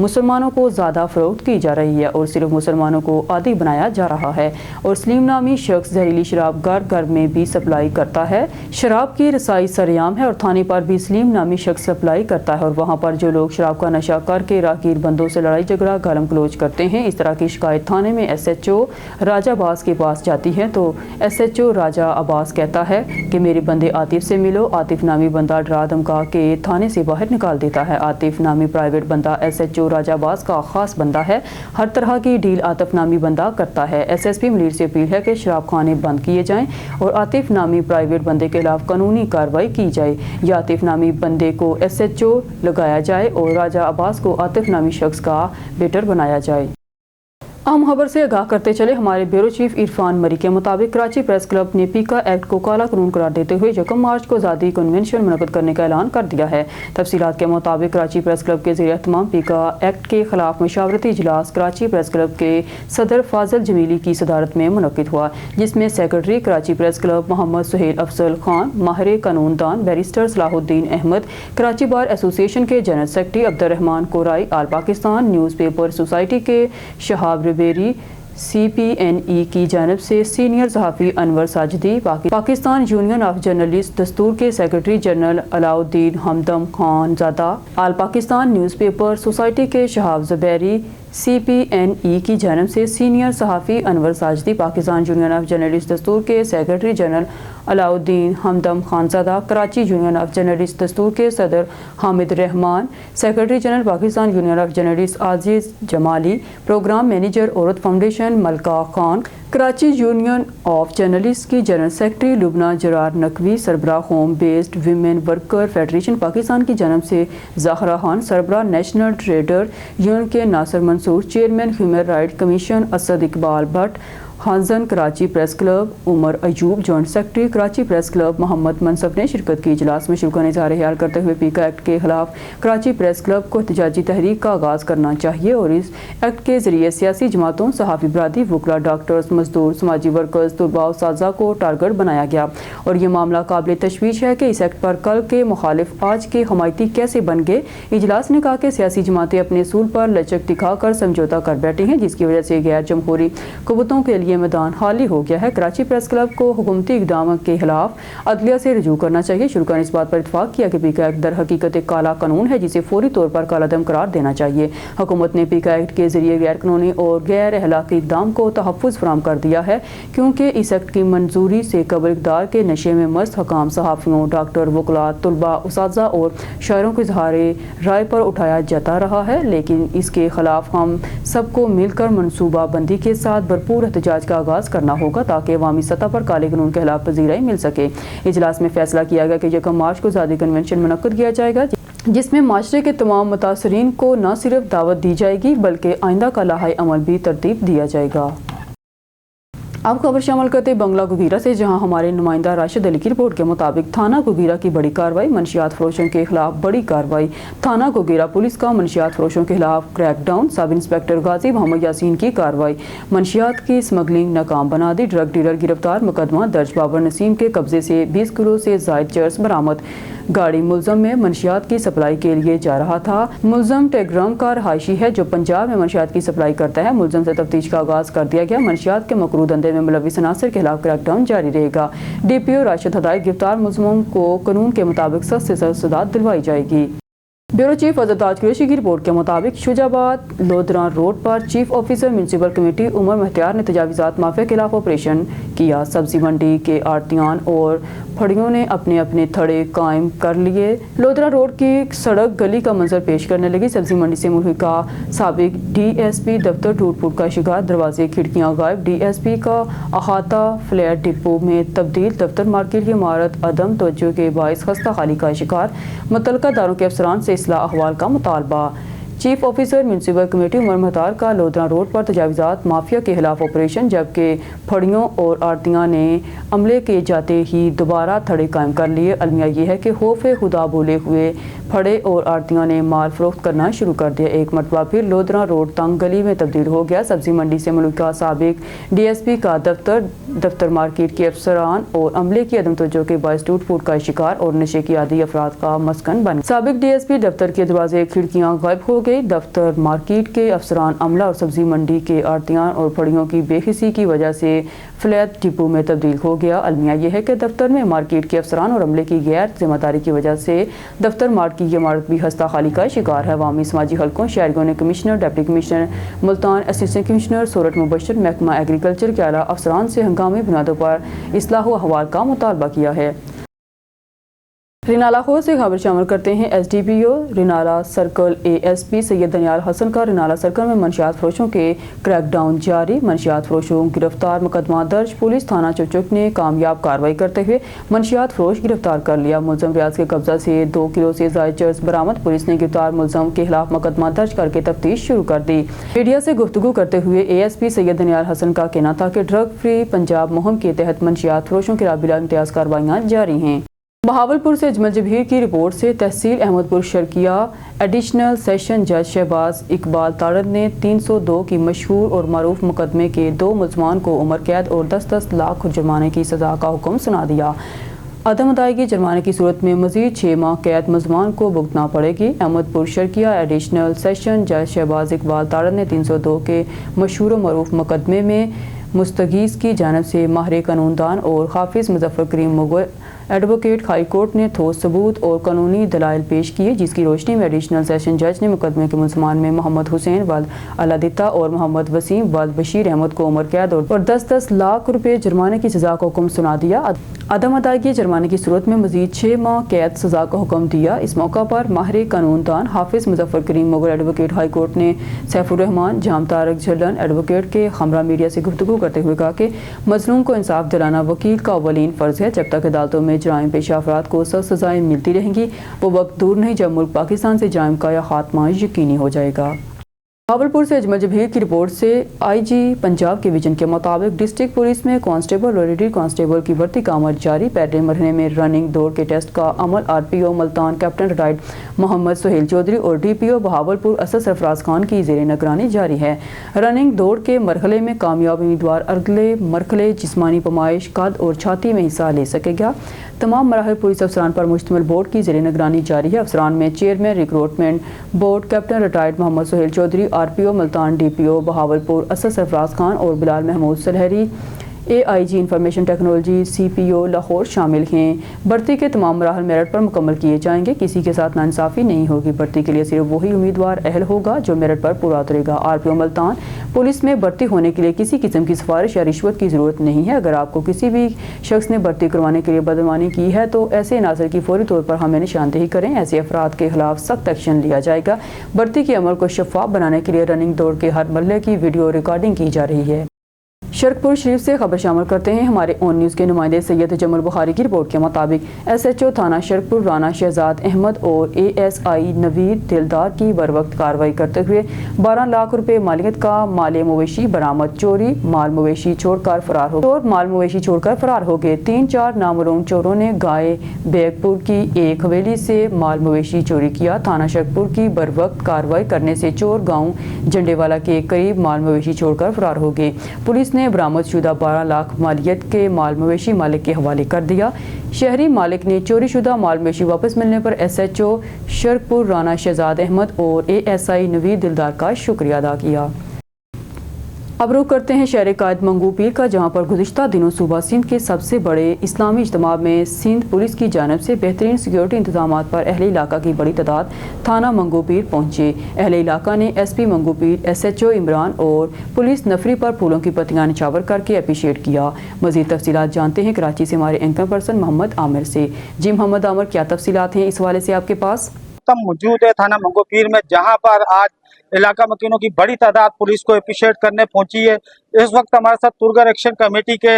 A: मुसलमानों को ज़्यादा फरोख्त की जा रही है और सिर्फ मुसलमानों को आदी बनाया जा रहा है और सलीम नामी शख्स जहरीली शराब घर घर में भी सप्लाई करता है। शराब की रसाई सरेआम है और थाने पर भी सलीम नामी शख्स सप्लाई करता है और वहाँ पर जो लोग शराब का नशा करके राहगीर बंदों से लड़ाई झगड़ा गालम गलोच करते हैं, इस तरह की शिकायत थाने में SHO राजा अब्बास के पास जाती है तो SHO राजा अब्बास कहता है कि मेरे बंदे आतिफ से मिलो। आतिफ नामी बंदा डरा धमका के थाने से बाहर निकाल देता है। आतिफ नामी प्राइवेट बंदा SHO राजा अब्बास का खास बंदा है। हर तरह की डील आतिफ नामी बंदा करता है। SSP मलीर से अपील है कि शराब खाने बंद किए जाएं और आतिफ नामी प्राइवेट बंदे के खिलाफ कानूनी कार्रवाई की जाए या आतिफ नामी बंदे को SHO लगाया जाए और राजा अब्बास को आतिफ नामी शख्स का बेटर बनाया जाए। अहम खबर से आगाह करते चले हमारे ब्यूरो चीफ इरफान मरी के मुताबिक कराची प्रेस क्लब ने पीका एक्ट को काला कानून करार देते हुए 1 मार्च को आज़ादी कन्वेंशन मुनक़्क़द करने का ऐलान कर दिया है। तफसीलात के मुताबिक कराची प्रेस क्लब के ज़रिए एहतमाम पीका एक्ट के खिलाफ मशावरती इजलास कराची प्रेस क्लब के सदर फाजिल जमीली की सदारत में मुनक़्क़द हुआ, जिसमें secretary Karachi press club Mohammad Suhail Afzal Khan, माहिर कानूनदान barrister Salahuddin Ahmad, Karachi bar association के general secretary Abdurrehman Korai, all Pakistan newspaper society के शहाब बेरी, CPNE की जानब से सीनियर सहाफ़ी Anwar Sajidi, Pakistan union of journalist दस्तूर के सेक्रेटरी जनरल अलाउद्दीन हमदम खान ज़ादा, आल पाकिस्तान न्यूज़पेपर सोसाइटी के शहाब ज़ुबैरी, CPNE की जानब से सीनियर सहाफ़ी Anwar Sajidi, Pakistan union of journalist दस्तूर के secretary general Alauddin Hamdam Khanzada, Karachi union of journalist दस्तूर के सदर Hamid Rehman, secretary general Pakistan union of journalist Aziz Jamali, programme manager औरत foundation Malka Khan, Karachi union of journalist की जनरल सेक्रेटरी लुबना जरार नकवी, सरबराह home based women worker federation Pakistan की जानब से ज़ाहरा खान, सरबराह नेशनल ट्रेडर यूनियन के Nasir Mansoor, chairman human right commission Asad Iqbal Bhatt, हांजन Karachi press club Umar Ayub, joint secretary Karachi press club Mohammad Mansab ने शिरकत की। इजलास में शुरा इज़हार ख्याल करते हुए पीका एक्ट के खिलाफ कराची प्रेस क्लब को एहतजाजी तहरीक का आगाज़ करना चाहिए और इस एक्ट के जरिए सियासी जमातों, सहाफ़ी बरादरी, वकला, डॉक्टर्स, मजदूर, समाजी वर्कर्स, तुलबा साजा को टारगेट बनाया गया और ये मामला काबिल तशवीश है कि इस एक्ट पर कल के मुखालिफ आज के हमायती कैसे बन गए। इजलास ने कहा कि सियासी जमातें अपने असूल पर लचक दिखाकर समझौता कर बैठी हैं, जिसकी वजह से गैर जमहूरी कुव्वतों के लिए मैदान खाली हो गया है। कराची प्रेस क्लब को हुकूमती इक़दाम के खिलाफ अदलिया से रजू करना चाहिए। शुरा ने इस बात पर इत्तफाक किया कि पीका एक्ट दर हकीकत एक काला कानून है, जिसे फौरी तौर पर कालादम करार देना चाहिए। हुकूमत ने पीका एक्ट के जरिए गैर कानूनी और गैर अखलाकी इक़दाम को तहफ़्फ़ुज़ फराहम कर दिया है, क्योंकि इस एक्ट की मंजूरी से कब्र इक़दार के नशे में मस्त हकाम, सहाफ़ियों, डॉक्टर, वकला, तुलबा, उस्ताज़ा और शायरों के इज़हार राय पर उठाया जाता रहा है। लेकिन इसके खिलाफ हम सबको मिलकर मनसूबा बंदी के साथ भरपूर एहतजाज का आगाज़ करना होगा ताकि अवामी सतह पर काले कानून के खिलाफ पजीराई मिल सके। इजलास में फैसला किया गया कि 1 मार्च को आज़ादी कन्वेंशन मुनक़्क़द किया जाएगा, जिसमें माशरे के तमाम मुतासरीन को न सिर्फ दावत दी जाएगी बल्कि आइंदा का लाहे अमल भी तरतीब दिया जाएगा। अब खबर शामिल करते बंगला गुगीरा से, जहां हमारे नुमाइंदा राशिद अली की रिपोर्ट के मुताबिक थाना गुगीरा की बड़ी कार्रवाई, मनशियात फरोशों के खिलाफ बड़ी कार्रवाई। थाना गुगीरा पुलिस का मनशियात फरोशों के खिलाफ क्रैकडाउन, सब इंस्पेक्टर गाजी मोहम्मद यासीन की कार्रवाई, मनशियात की स्मगलिंग नाकाम बना दी, ड्रग डीलर गिरफ्तार, मुकदमा दर्ज, बाबर नसीम के कब्जे से 20 किलो से जायद चर्स बरामद, गाड़ी मुलजम में मनशियात की सप्लाई के लिए जा रहा था। मुलजम टेलीग्राम का रहायशी है जो पंजाब में मनशियात की सप्लाई करता है। मुलजम से तफ्तीश का आगाज कर दिया गया। मनशियात के मकरू धंधे में मुलविस अनासर के खिलाफ क्रैकडाउन जारी रहेगा। DPO राशिद हदायत, गिरफ्तार मुलजमों को कानून के मुताबिक सख्त से सख्त सजा दिलवाई जाएगी। ब्यूरो चीफ अजदाज कुरैशी की रिपोर्ट के मुताबिक शुजाबाद लोधरा रोड पर chief officer municipal committee Umar महतियार ने तजावीज़ात माफिया के खिलाफ ऑपरेशन किया। सब्जी मंडी के आड़तियान और फड़ियों ने अपने अपने थड़े कायम कर लिए। लोधरा रोड की सड़क गली का मंजर पेश करने लगी। सब्जी मंडी से मुल्हिका साबिक DSP दफ्तर टूट फूट का शिकार, दरवाजे खिड़कियां गायब। DSP का अहाता फ्लैट डिपो में तब्दील, दफ्तर मार्केट की इमारत अदम तवज्जो के बाइस खस्ता खाली का शिकार। मुतल्लिका दारों के अफसरान से इस्लाह अहवाल का मुतालबा। Chief officer municipal committee Umar महतार का लोधरा रोड पर तजावीज़ात माफिया के खिलाफ ऑपरेशन, जबकि फड़ियों और आड़तियाँ ने अमले के जाते ही दोबारा थड़े कायम कर लिए। अलमिया ये है कि खौफ खुदा बोले हुए फड़े और आड़तियों ने माल फरोख्त करना शुरू कर दिया। एक मरतबा फिर लोधरा रोड तंग गली में तब्दील हो गया। सब्जी मंडी से मुल्का साबिक DSP का दफ्तर मार्केट के अफसरान और अमले की अदम तवज्जो के बायस टूट फूट का शिकार और नशे की आदी अफराद का मस्कन बन। साबिक DSP दफ्तर के दरवाजे खिड़कियां गायब हो गई। दफ्तर मार्केट के अफसरान, अमला और सब्जी मंडी के आड़तियान और फड़ियों की बेहिसी की वजह से फ्लैट डिपो में तब्दील हो गया। अलमिया यह है कि दफ्तर में मार्केट के अफसरान और अमले की गैर जिम्मेदारी की वजह से दफ्तर मार्केट की इमारत भी हस्ता खाली का शिकार है। अवामी समाजी हलकों शहरियों ने commissioner, deputy commissioner Multan, assistant commissioner सूरत मुबशर, महकमा एग्रीकल्चर के आला अफसरान से हंगामी बुनियादों पर इस्लाह अहवाल का मुतालबा किया है। रिनाला खो से खबर शामिल करते हैं। SDPO Rinala circle ASP Syed Daniyal Hasan का रिनाला सर्कल में मंशियात फरोशों के क्रैकडाउन जारी, मंशियात फरोशों गिरफ्तार, मुकदमा दर्ज। पुलिस थाना चुचुक ने कामयाब कार्रवाई करते हुए मंशियात फरोश गिरफ्तार कर लिया। मुलजम रियाज के कब्जा से 2 किलो से ज़ायद चर्स बरामद। पुलिस ने गिरफ्तार मुलजम के खिलाफ मुकदमा दर्ज करके तफ्तीश शुरू कर दी। मीडिया से गुफ्तगू करते हुए ASP सैयद दनियाल हसन का कहना था कि ड्रग फ्री पंजाब मुहिम के तहत मंशियात फरोशों के बिला इम्तियाज कार्रवाइयाँ जारी हैं। बहावलपुर से अजमल जबीर की रिपोर्ट से तहसील अहमदपुर शर्किया एडिशनल सेशन जज शहबाज इकबाल तारद ने 302 की मशहूर और मारूफ मुकदमे के 2 मुलजमान को उम्र कैद और 10-10 लाख जुर्माने की सज़ा का हुक्म सुना दिया। अदम अदायगी जुर्माने की सूरत में मजीद 6 माह कैद मुलजमान को भुगतना पड़ेगी। अहमदपुर शर्किया एडिशनल सेशन जज शहबाज इकबाल तारद ने 302 के मशहूर और मारूफ मुकदमे में मुस्तगीज़ की जानिब से माहिर कानूनदान और हाफिज मुजफ्फर करीम मुगल एडवोकेट हाई कोर्ट ने ठोस सबूत और कानूनी दलाइल पेश किए, जिसकी रोशनी में एडिशनल सेशन जज ने मुकदमे के मुलजमान में मोहम्मद हुसैन वल्द अलादिता और मोहम्मद वसीम वल्द बशीर अहमद को उम्र कैद और 10-10 लाख रुपए जुर्माने की सज़ा का हुक्म सुना दिया। अदम अदायगी जुर्माने की सूरत में मजीद 6 माह कैद सज़ा का हुक्म दिया। इस मौका पर माहिर कानूनदान हाफिज मुजफ्फर करीम मुगल एडवोकेट हाई कोर्ट ने सैफुर रहमान जाम तारक झलन एडवोकेट के हमरा मीडिया से गुफ्तगू करते हुए कहा कि मजलूम को इंसाफ दिलाना वकील का अवलीन फ़र्ज़ है। जब तक अदालतों में जराइम पेशा अफराद को सख्त सज़ाएं मिलती रहेंगी, वो वक्त दूर नहीं जब मुल्क पाकिस्तान से जराइम का खात्मा यकीनी हो जाएगा। भावलपुर से अजमल जबीर की रिपोर्ट से IG पंजाब के विजन के मुताबिक डिस्ट्रिक्ट पुलिस में कांस्टेबल और लेडी कांस्टेबल की भर्ती का अमल जारी। पहले मरहले में रनिंग दौड़ के टेस्ट का अमल RPO Multan captain retired Mohammad Suhail Chaudhry और DPO बहावलपुर असद सरफराज खान की ज़ेर निगरानी जारी है। रनिंग दौड़ के मरहले में कामयाब उम्मीदवार अगले मरहले जिस्मानी पमाइश, कद और छाती में हिस्सा ले सकेगा। तमाम मराहल पुलिस अफसरान पर मुश्तमिल बोर्ड की ज़ेर निगरानी जारी है। अफसरान में chairman recruitment board captain retired Mohammad Suhail Chaudhry, RPO Multan, DPO Bahawalpur Asad Sarfaraz Khan और Bilal Mahmood Salhari, AIG information technology CPO Lahore शामिल हैं। भर्ती के तमाम मराहल मेरिट पर मुकम्मल किए जाएंगे। किसी के साथ नाइंसाफ़ी नहीं होगी। भर्ती के लिए सिर्फ वही उम्मीदवार अहल होगा जो मेरिट पर पूरा उतरेगा। RPO मुल्तान, पुलिस में भर्ती होने के लिए किसी किस्म की सिफारिश या रिश्वत की ज़रूरत नहीं है। अगर आपको किसी भी शख्स ने भर्ती करवाने के लिए बदमानी की है तो ऐसे नाज़र की फौरी तौर पर हमें निशानदेही करें। ऐसे अफराद के खिलाफ सख्त एक्शन लिया जाएगा। भर्ती के अमल को शफाफ बनाने के लिए रनिंग दौड़ के हर मरहले की वीडियो रिकॉर्डिंग की जा रही है। शरकपुर शरीफ से खबर शामिल करते हैं। हमारे ऑन न्यूज़ के नुमाइंदे सैयद जमल बुखारी की रिपोर्ट के मुताबिक SHO थाना शरकपुर राना शहजाद अहमद और ASI नवीद दिलदार की बरवक्त कार्रवाई करते हुए 12 लाख रुपए मालियत का माल मवेशी बरामद। चोरी माल मवेशी छोड़कर फरार हो गए। 3-4 नामलूम चोरों ने गाय बैगपुर की एक हवेली से माल मवेशी चोरी किया। थाना शरकपुर की बरवक्त कार्रवाई करने से चोर गाँव झंडेवाला के करीब माल मवेशी छोड़कर फरार हो गए। पुलिस ने बरामद शुदा 12 लाख मालियत के माल मवेशी मालिक के हवाले कर दिया। शहरी मालिक ने चोरी शुदा माल मवेशी वापस मिलने पर SHO शरकपुर राना शहजाद अहमद और ASI नवीद दिलदार का शुक्रिया अदा किया। अब रुख करते हैं शहर कायद मंगू पीर का, जहां पर गुज़िश्ता दिनों सुबह सिंध के सबसे बड़े इस्लामी इज्तिमा में सिंध पुलिस की जानब से बेहतरीन सिक्योरिटी इंतजाम पर अहले इलाका की बड़ी तादाद थाना मंगू पीर पहुंचे। अहले इलाका ने SP मंगू पीर, SHO इमरान और पुलिस नफरी पर फूलों की पत्तियां निछावर करके अप्रिशिएट किया। मज़ीद तफसीलात जानते हैं कराची से हमारे एंकर पर्सन मोहम्मद आमिर से। जी मोहम्मद आमिर, क्या तफसीलात हैं इस हवाले से आपके पास?
G: मौजूद है थाना मंगू पीर में, जहां पर आज इलाका मकीनों की बड़ी तादाद पुलिस को अप्रिशिएट करने पहुंची है। इस वक्त हमारे साथ तुरगर एक्शन कमेटी के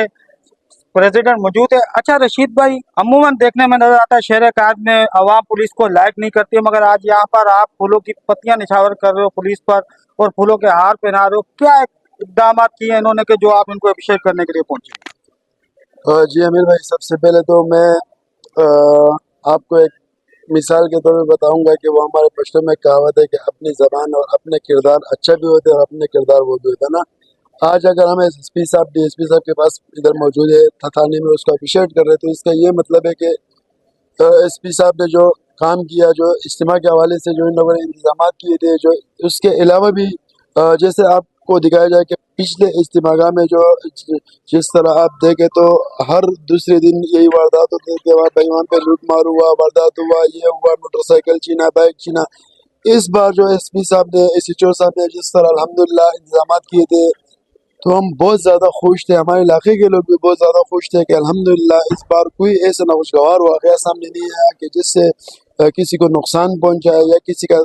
G: प्रेसिडेंट मौजूद है। अच्छा रशीद भाई, अमूमन देखने में नजर आता है शहर कायद में अवाम पुलिस को लाइक नहीं करती है, मगर आज यहाँ पर आप फूलों की पत्तियां निछावर कर रहे हो पुलिस पर और फूलों के हार पहना रहे हो। क्या इकदाम किए हैं इन्होंने कि जो आप इनको अप्रिशिएट करने के लिए पहुंचे?
I: जी अमीर भाई, सबसे पहले तो मैं आपको एक मिसाल के तौर पे बताऊंगा कि वो हमारे पश्तो में कहावत है कि अपनी ज़बान और अपने किरदार अच्छा भी होते हैं और अपने किरदार वो भी होता है ना। आज अगर हम SP साहब DSP साहब के पास इधर मौजूद है थाने में, उसको अप्रिशिएट कर रहे, तो इसका ये मतलब है कि SP साहब ने जो काम किया, जो इज्तिमा के हवाले से जो इन लोगों ने इंतजाम किए थे, जो उसके अलावा भी जैसे आपको दिखाया जाए कि पिछले इज्तिमागाह में जो जिस तरह आप देखें तो हर दूसरे दिन यही वारदात होते थे, वहाँ पे लूट मार हुआ, वारदात हुआ, ये हुआ, मोटरसाइकिल छीना, बाइक छीना। इस बार जो SP साहब ने, SHO साहब ने जिस तरह अल्हम्दुलिल्लाह इंतजाम किए थे, तो हम बहुत ज़्यादा खुश थे, हमारे इलाके के लोग भी बहुत ज़्यादा खुश थे कि अल्हम्दुलिल्लाह इस बार कोई ऐसा नागवार वाक़या सामने नहीं आया कि जिससे किसी को नुकसान पहुँचाए या किसी का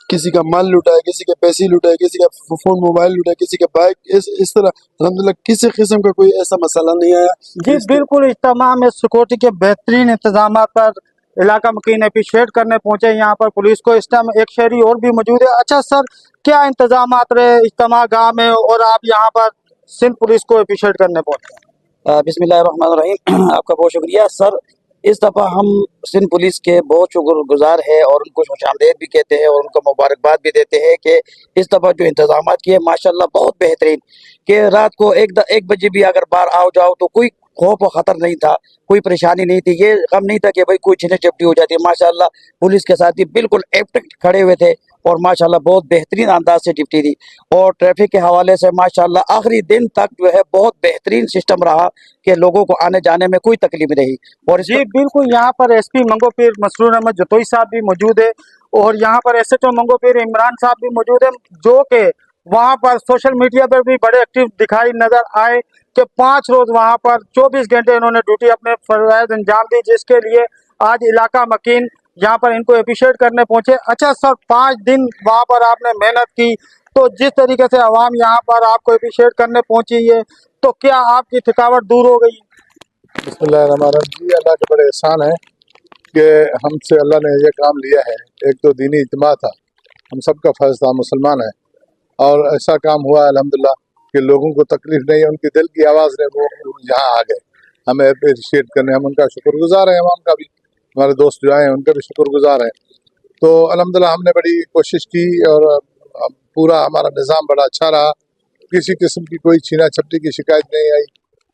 I: किसी का माल लुटाए, किसी के पैसे लुटाए, किसी का फ़ोन मोबाइल लुटाए, किसी के बाइक, इस तरह अल्हम्दुलिल्लाह किसी किस्म का कोई ऐसा मसला नहीं आया।
G: जी बिल्कुल, इज्तिमा में सिक्योरिटी के बेहतरीन इंतजाम पर इलाका मकीन अप्रिशिएट करने पहुंचे यहाँ पर पुलिस को। इस टाइम एक शहरी और भी मौजूद है। अच्छा सर, क्या इंतजाम रहे इज्तिमा गाह में और आप यहाँ पर सिंध पुलिस को अप्रिशिएट करने पहुंचे?
J: बिस्मिल्लाहिर्रहमानिर्रहीम, आपका बहुत शुक्रिया सर। इस दफ़ा हम सिंध पुलिस के बहुत शुक्रगुजार है और उनको खुशामदीद भी कहते हैं और उनको मुबारकबाद भी देते हैं कि इस दफ़ा जो इंतजाम किए माशाल्लाह बहुत बेहतरीन, कि रात को एक बजे भी अगर बाहर आओ जाओ तो कोई खौफ और ख़तर नहीं था, कोई परेशानी नहीं थी, ये गम नहीं था कि भाई कोई छीने झपटी हो जाती है। माशाल्लाह पुलिस के साथ ही बिल्कुल एक्टिव खड़े हुए थे और माशाल्लाह बहुत बेहतरीन अंदाज से ड्यूटी दी। और ट्रैफिक के हवाले से माशाल्लाह आखिरी दिन तक जो है बहुत बेहतरीन सिस्टम रहा कि लोगों को आने जाने में कोई तकलीफ नहीं। और
G: जी बिल्कुल, यहाँ पर SP मंगू पीर मसरूर अहमद जतोई साहब भी मौजूद है और यहाँ पर SHO मंगू पीर इमरान साहब भी मौजूद है, जो कि वहाँ पर सोशल मीडिया पर भी बड़े एक्टिव दिखाई नजर आए कि 5 रोज वहाँ पर 24 घंटे इन्होंने ड्यूटी अपने फर्ज अंजाम दी, जिसके लिए आज इलाका मकीन यहाँ पर इनको अप्रिशिएट करने पहुंचे। अच्छा सर, 5 दिन वहाँ पर आपने मेहनत की, तो जिस तरीके से आवाम यहाँ पर आपको अप्रिशिएट करने पहुंची है, तो क्या आपकी थकावट दूर हो गई?
F: बिस्मिल्लाहिर्रहमानिर्रहीम, जी अल्लाह के बड़े एहसान है कि हमसे अल्लाह ने ये काम लिया है। एक तो दीनी इज्तिमा था, हम सबका फर्ज था, मुसलमान है, और ऐसा काम हुआ अल्हम्दुलिल्लाह कि लोगों को तकलीफ नहीं है, उनकी दिल की आवाज़ ने वो यहाँ आ गए हमें अप्रिशिएट करने। हम उनका शुक्रगुजार हैं, अवाम का भी, हमारे दोस्त जो आए हैं उनका भी शुक्रगुजार हैं। तो अल्हम्दुलिल्लाह हमने बड़ी कोशिश की और पूरा हमारा निज़ाम बड़ा अच्छा रहा। किसी किस्म की कोई छीना झपटी की शिकायत नहीं आई,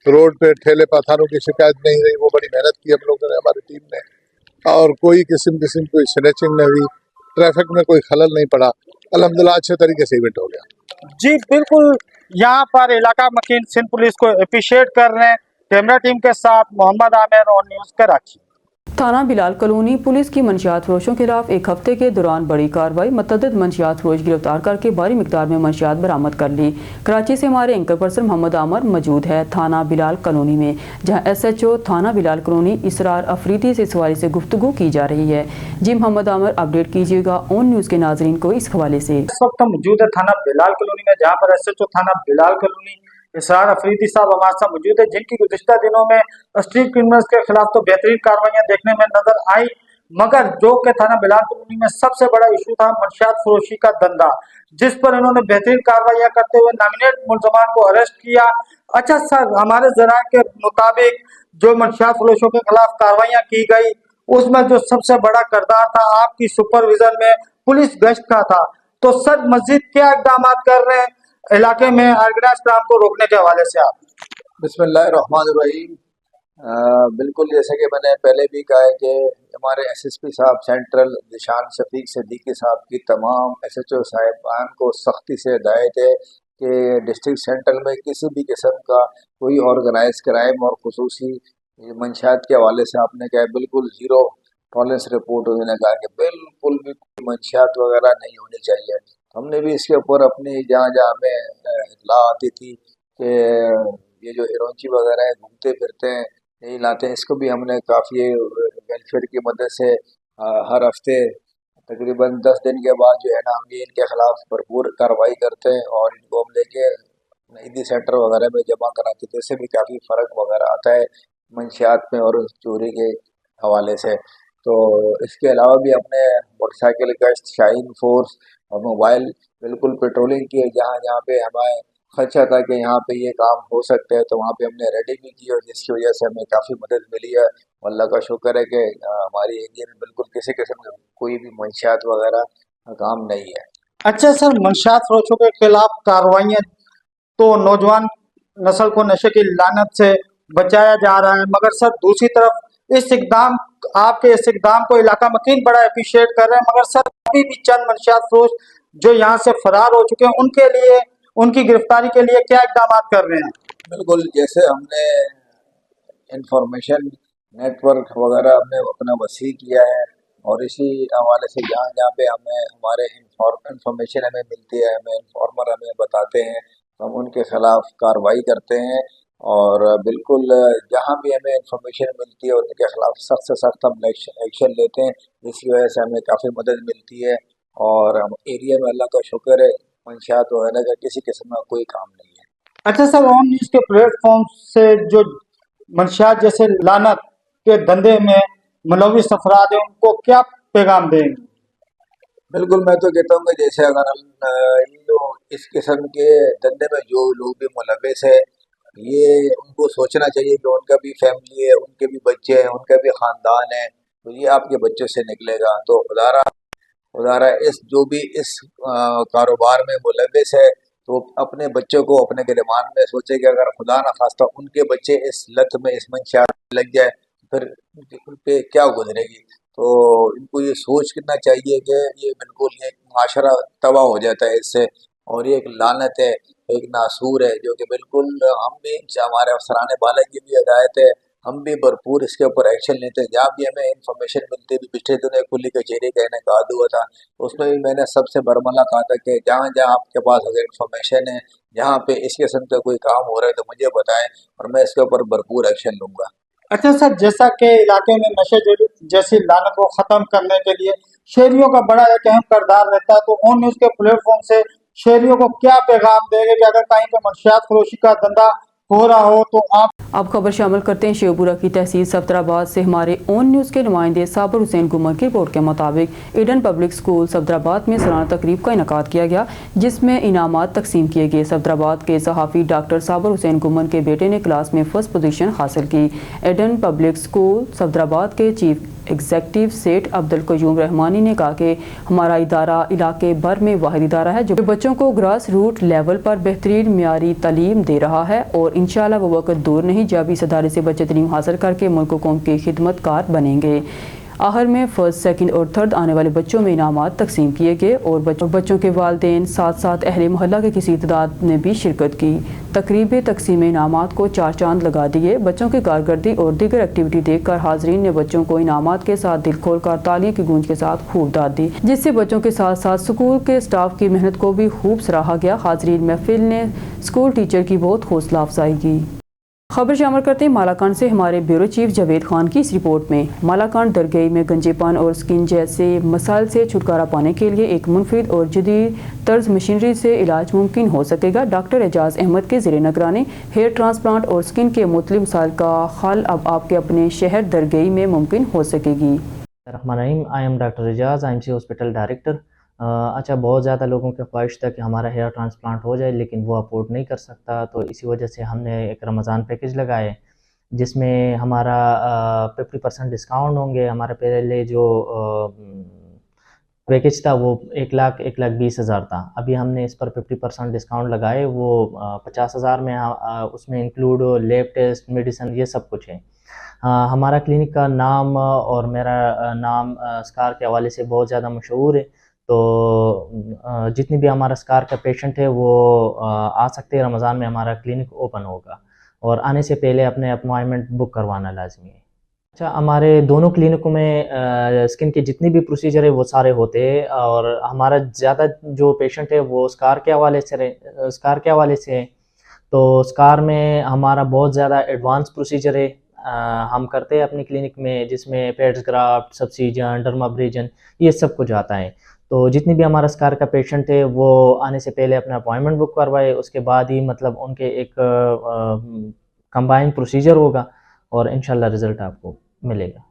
F: रोड पे ठेले पथारों की शिकायत नहीं रही। वो बड़ी मेहनत की हम लोगों ने, हमारी टीम ने, और कोई किस्म कोई स्नैचिंग नहीं हुई, ट्रैफिक में कोई खलल नहीं पड़ा। अल्हम्दुलिल्लाह अच्छे तरीके से इवेंट हो गया।
G: जी बिल्कुल, यहाँ पर इलाका मकीन सिंध पुलिस को अप्रिशिएट कर रहे हैं। कैमरा टीम के साथ मोहम्मद आमिर और न्यूज़ कराची।
A: थाना बिलाल कॉलोनी पुलिस की मंशियात फरोशों के खिलाफ एक हफ्ते के दौरान बड़ी कार्रवाई, मतअद्दिद मंशियात फरोश गिरफ्तार करके भारी मिकदार में मंशियात बरामद कर ली। कराची से हमारे एंकर पर्सन मोहम्मद आमिर मौजूद है थाना बिलाल कॉलोनी में, जहां SHO थाना बिलाल कॉलोनी इसरार अफरीदी से इस हवाले से गुफ्तगू की जा रही है। जी मोहम्मद आमिर, अपडेट कीजिएगा ऑन न्यूज़ के नाजरीन को इस हवाले से।
G: इस वक्त मौजूद है थाना बिलाल कॉलोनी में, जहाँ पर SHO थाना बिलाल कॉलोनी इसरार अफरीदी साहब हमारे साथ मौजूद है, जिनकी गुज़िश्ता दिनों में स्ट्रीट क्रिमिनल्स के खिलाफ तो बेहतरीन कार्रवाइयाँ देखने में नजर आई, मगर जो कि थाना बिलाल कॉलोनी में सबसे बड़ा इशू था मंशियात फरोशी का धंधा, जिस पर इन्होंने बेहतरीन कार्रवाइयाँ करते हुए नामिनेट मुलजमान को अरेस्ट किया। अच्छा सर, हमारे जरा के मुताबिक जो मंशियात फरोशों के खिलाफ कार्रवाइयाँ की गई, उसमें जो सबसे बड़ा किरदार था आपकी सुपरविजन में पुलिस गश्त का था। तो सर मजीद क्या इकदाम कर रहे हैं इलाके में ऑर्गेनाइज क्राइम को रोकने के हवाले से आप?
I: बिस्मिल्लाहिर्रहमानिर्रहीम, बिल्कुल, जैसे कि मैंने पहले भी कहा है कि हमारे एसएसपी साहब सेंट्रल निशान शफीक सिद्दीकी साहब की तमाम एसएचओ साहिबान को सख्ती से हिदायत है कि डिस्ट्रिक्ट सेंटर में किसी भी किस्म का कोई ऑर्गेनाइज क्राइम और खुसूसी मंशियात के हवाले से आपने कहा बिल्कुल ज़ीरो टॉलरेंस रिपोर्ट उन्होंने कहा कि बिल्कुल भी कोई मंशियात वगैरह नहीं होनी चाहिए। हमने भी इसके ऊपर अपनी जहाँ जहाँ हमें इत्तला आती थी कि ये जो हिरोइची वगैरह है घूमते फिरते हैं यही लाते हैं, इसको भी हमने काफ़ी वेलफेयर की मदद से हर हफ्ते तकरीबन 10 दिन के बाद जो है ना हम ये इनके खिलाफ भरपूर कार्रवाई करते हैं और इनको हम लेके ईदी सेंटर वगैरह में जमा कराते हैं, तो इससे भी काफ़ी फ़र्क वगैरह आता है मंशियात में और चोरी के हवाले से। तो इसके अलावा भी हमने मोटरसाइकिल गश्त, शाहीन फोर्स और मोबाइल बिल्कुल पेट्रोलिंग की है, जहाँ जहाँ पे हमें खदशा था कि यहाँ पे ये काम हो सकते हैं तो वहाँ पे हमने रेडी भी की और जिसकी वजह से हमें काफ़ी मदद मिली है। अल्लाह का शुक्र है कि हमारी एरिया में बिल्कुल किसी किस्म का कोई भी मंशियात वगैरह का काम नहीं है।
G: अच्छा सर, मंशियात फरोशों के खिलाफ कार्रवाइयाँ तो नौजवान नस्ल को नशे की लानत से बचाया जा रहा है, मगर सर दूसरी तरफ आपके इस इकदाम को इलाका मकीन बड़ा अप्रिशिएट कर रहे हैं, मगर सर अभी भी चंद मंशियात फरोश जो यहाँ से फरार हो चुके हैं उनके लिए, उनकी गिरफ्तारी के लिए क्या इकदाम कर रहे हैं?
I: बिल्कुल, जैसे हमने इंफॉर्मेशन नेटवर्क वगैरह हमने अपना वसी किया है और इसी हवाले से जहाँ जहाँ पे हमें हमारे इंफॉर्मेशन हमें मिलती है, हमें इंफॉर्मर हमें बताते हैं तो हम उनके खिलाफ कार्रवाई करते हैं और बिल्कुल जहाँ भी हमें इंफॉर्मेशन मिलती है उनके खिलाफ सख्त से सख्त हम एक्शन लेते हैं, जिसकी वजह से हमें काफ़ी मदद मिलती है और हम एरिया में अल्लाह का शुक्र है मंशियात वगैरह का किसी किस्म का कोई काम नहीं है।
G: अच्छा सर, ऑन न्यूज़ के प्लेटफॉर्म से जो मंशियात जैसे लानत के धंधे में मुलविस अफराद हैं उनको क्या पैगाम देंगे?
I: बिल्कुल, मैं तो कहता हूँ कि जैसे अगर हम इन लोग इस किस्म के धंधे में जो लोग भी मुलविस है ये उनको सोचना चाहिए कि उनका भी फैमिली है, उनके भी बच्चे हैं, उनका भी ख़ानदान है, तो ये आपके बच्चों से निकलेगा। तो खुदारा इस जो भी इस कारोबार में मुलविस है तो अपने बच्चों को अपने गिरबान में सोचे कि अगर खुदा न खास्ता उनके बच्चे इस लत में, इस मंशियात में लग जाए फिर उन पे क्या गुजरेगी। तो इनको ये सोच करना चाहिए कि ये बिल्कुल ये माशरा तबाह हो जाता है इससे और ये एक लानत है, एक नासूर है जो कि बिल्कुल हम भी हमारे अफसरान बाला की भी हिदायत है, हम भी भरपूर इसके ऊपर एक्शन लेते हैं। जहाँ भी हमें इंफॉर्मेशन मिलती है, पिछले दिनों खुली कचहरी का इनेकाद हुआ था उसमें भी मैंने सबसे बरमला कहा था कि जहाँ जहाँ आपके पास अगर इंफॉर्मेशन है, जहाँ पे इस किस्म का कोई काम हो रहा है तो मुझे बताएं और मैं इसके ऊपर भरपूर एक्शन लूँगा।
G: अच्छा सर, जैसा कि इलाके में नशे जैसी लानत को ख़त्म करने के लिए शहरियों का बड़ा एक अहम किरदार रहता है, तो ऑन न्यूज़ के प्लेटफॉर्म से शहरियों को क्या पैगाम देंगे कि अगर कहीं पे मंशियात फरोशी का धंधा हो रहा हो तो आप
A: खबर शामिल करते हैं शेखपुरा की तहसील सफदराबाद से हमारे ऑन न्यूज़ के नुमाइंदे साबिर हुसैन गुमर की रिपोर्ट के मुताबिक ईडन पब्लिक स्कूल सफदराबाद में सालाना तकरीब का इनेकाद किया गया जिसमें इनामात तकसीम किए गए। सफदराबाद के सहाफ़ी डॉक्टर साबिर हुसैन गुमर के बेटे ने क्लास में फर्स्ट पोजीशन हासिल की। ईडन पब्लिक स्कूल सफदराबाद के चीफ एग्जेक्टिव सेठ अब्दुल कयूम रहमानी ने कहा कि हमारा इदारा इलाके भर में वाहिद इदारा है जो बच्चों को ग्रास रूट लेवल पर बेहतरीन मियारी तालीम दे रहा है और इंशाअल्लाह वो वक्त दूर नहीं जब इस इदारे से बच्चे तालीम हासिल करके मुल्क कौम के खिदमतकार बनेंगे। आखिर में फर्स्ट, सेकंड और थर्ड आने वाले बच्चों में इनामात तकसीम किए गए और बच्चों के वालिदैन साथ साथ अहले मोहल्ला के किसी तादाद ने भी शिरकत की। तकरीब तकसीम इनामात को 4 चांद लगा दिए। बच्चों की कारकर्दगी और दीगर एक्टिविटी देखकर हाजरीन ने बच्चों को इनामात के साथ दिल खोल कर तालियों की गूंज के साथ खूब दाद दी, जिससे बच्चों के साथ साथ स्कूल के स्टाफ की मेहनत को भी खूब सराहा गया। हाजरीन महफिल ने स्कूल टीचर की बहुत हौसला अफजाई की। खबर शामिल करते हैं मालाकांड से हमारे ब्यूरो चीफ जावेद खान की इस रिपोर्ट में। मालाकांड दरगाह में गंजेपन और स्किन जैसे मसाइल से छुटकारा पाने के लिए एक मुनफरिद और जदीद तर्ज मशीनरी से इलाज मुमकिन हो सकेगा। डॉक्टर एजाज अहमद के ज़ेरे निगरानी हेयर ट्रांसप्लांट और स्किन के मुख्तलिफ मसाइल का हल अब आपके अपने शहर दरगाह में मुमकिन हो सकेगी।
K: I am doctor Ijaz, IMC hospital director. अच्छा, बहुत ज़्यादा लोगों की ख्वाहिश था कि हमारा हेयर ट्रांसप्लांट हो जाए लेकिन वो अफोर्ड नहीं कर सकता, तो इसी वजह से हमने एक रमज़ान पैकेज लगाए जिसमें हमारा 50% डिस्काउंट होंगे। हमारे पहले जो पैकेज था वो 1,20,000 था, अभी हमने इस पर 50% डिस्काउंट लगाए, वो 50,000 में उसमें इंक्लूड लैब टेस्ट, मेडिसिन, ये सब कुछ है। हमारा क्लिनिक का नाम और मेरा नाम स्कार के हवाले से बहुत ज़्यादा मशहूर है, तो जितनी भी हमारा स्कार का पेशेंट है वो आ सकते हैं। रमज़ान में हमारा क्लिनिक ओपन होगा और आने से पहले अपने अपॉइंटमेंट बुक करवाना लाजमी है। अच्छा, हमारे दोनों क्लिनिकों में स्किन के जितनी भी प्रोसीजर है वो सारे होते हैं, और हमारा ज़्यादा जो पेशेंट है वो स्कार के हवाले से है। तो स्कार में हमारा बहुत ज़्यादा एडवांस प्रोसीजर है हम करते हैं अपनी क्लिनिक में, जिसमें पेड्स ग्राफ्ट, सब्सिजन, डर्माब्रेजन, ये सब कुछ आता है। तो जितनी भी हमारा स्कार का पेशेंट है वो आने से पहले अपना अपॉइंटमेंट बुक करवाए, उसके बाद ही मतलब उनके एक कंबाइंड प्रोसीजर होगा और इंशाल्लाह रिज़ल्ट आपको मिलेगा।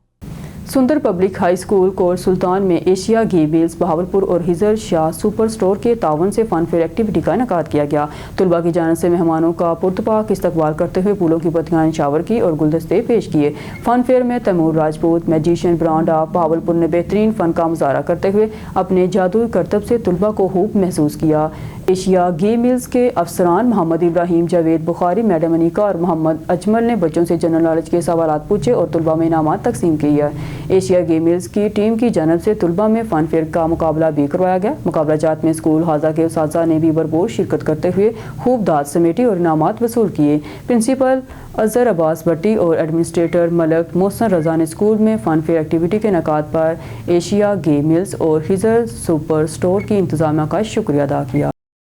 A: सुंदर पब्लिक हाई स्कूल कोट सुल्तान में एशिया गेम्स बहावलपुर और हिजर शाह सुपर स्टोर के तावन से फन फेयर एक्टिविटी का इनेकाद किया गया। तलबा की जानिब से मेहमानों का पुरतपाक इस्तकबाल करते हुए फूलों की पत्तियां शावर की और गुलदस्ते पेश किए। फन फेयर में Taimur Rajput magician brand of Bahawalpur ने बेहतरीन फन का मुजाहरा करते हुए अपने जादुई करतब से तलबा को खूब महसूस किया। एशिया गेम्स के अफसरान मोहम्मद इब्राहिम, जावेद बुखारी, मैडम अनीका और मोहम्मद अजमल ने बच्चों से जनरल नॉलेज के सवालात पूछे और तलबा में इनामात तकसीम किए। एशिया गेम्स की टीम की जानब से तलबा में फन फेयर का मुकाबला भी करवाया गया। मुकाबला जात में स्कूल हाजा के उस्ताज़ा ने भी भरपूर शिरकत करते हुए खूब दाद समेटी और इनामात वसूल किए। प्रिंसिपल अजहर अब्बास भट्टी और एडमिनिस्ट्रेटर मलक मोहसन रजा ने स्कूल में फन फेयर एक्टिविटी के इनेकाद पर एशिया गेम्स और हिजर सुपर स्टोर की इंतजामिया का शुक्रिया अदा किया।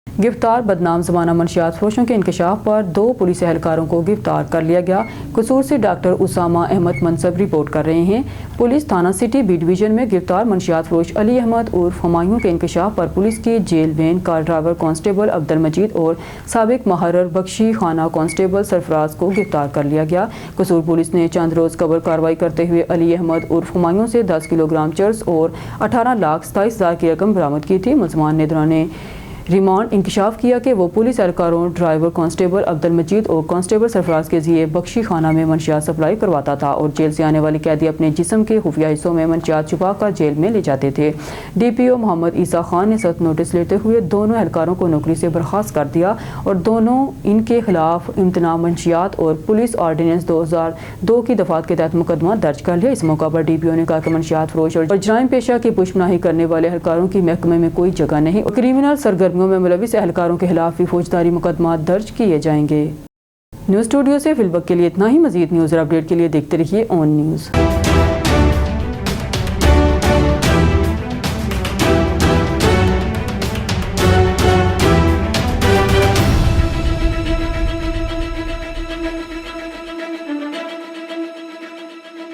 A: गिरफ्तार बदनाम ज़माना मंशियात फरोशों के इंकशाफ पर 2 पुलिस एहलकारों को गिरफ्तार कर लिया गया। कसूर से डॉक्टर उसामा अहमद मनसब रिपोर्ट कर रहे हैं। पुलिस थाना सिटी बी डिवीजन में गिरफ्तार मंशियात फरोश अली अहमद उर्फ हुमायूं के इंकशाफ पर पुलिस के jail van car driver constable Abdul Majeed और साबिक महारर बख्शी खाना कांस्टेबल सरफराज को गिरफ्तार कर लिया गया। कसूर पुलिस ने चंद रोज़ कबर कार्रवाई करते हुए अली अहमद उर्फ हुमायूं से 10 किलोग्राम चर्स और 18,27,000 की रकम बरामद की थी। मुलजमान ने दौरान रिमांड इंकशाफ किया कि वो police एहलकारों driver constable Abdul Majeed और कांस्टेबल सरफराज के ज़रिए बख्शी खाना में मंशियात सप्लाई करवाता था और जेल से आने वाले कैदी अपने जिस्म के खुफिया हिस्सों में मंशियात छुपा कर जेल में ले जाते थे। DPO मोहम्मद ईसा खान ने सख्त नोटिस लेते हुए दोनों एहलकारों को नौकरी से बर्खास्त कर दिया और दोनों इनके खिलाफ इम्तना मंशियात और पुलिस ऑर्डिनेंस 2002 की दफात के तहत मुकदमा दर्ज कर लिया। इस मौका पर DPO ने कहा कि मंशियात फरोश और जराइम पेशा की पुष्पनाही करने वाले एहलकारों की महकमे में कोई जगह नहीं और क्रिमिनल सरगर्मियों में मुलविस एहलकारों के खिलाफ भी फौजदारी मुकदमा दर्ज किए जाएंगे। न्यूज़ स्टूडियो से फिलवक्त के लिए इतना ही। मजीद न्यूज़ और अपडेट के लिए देखते रहिए ऑन न्यूज़।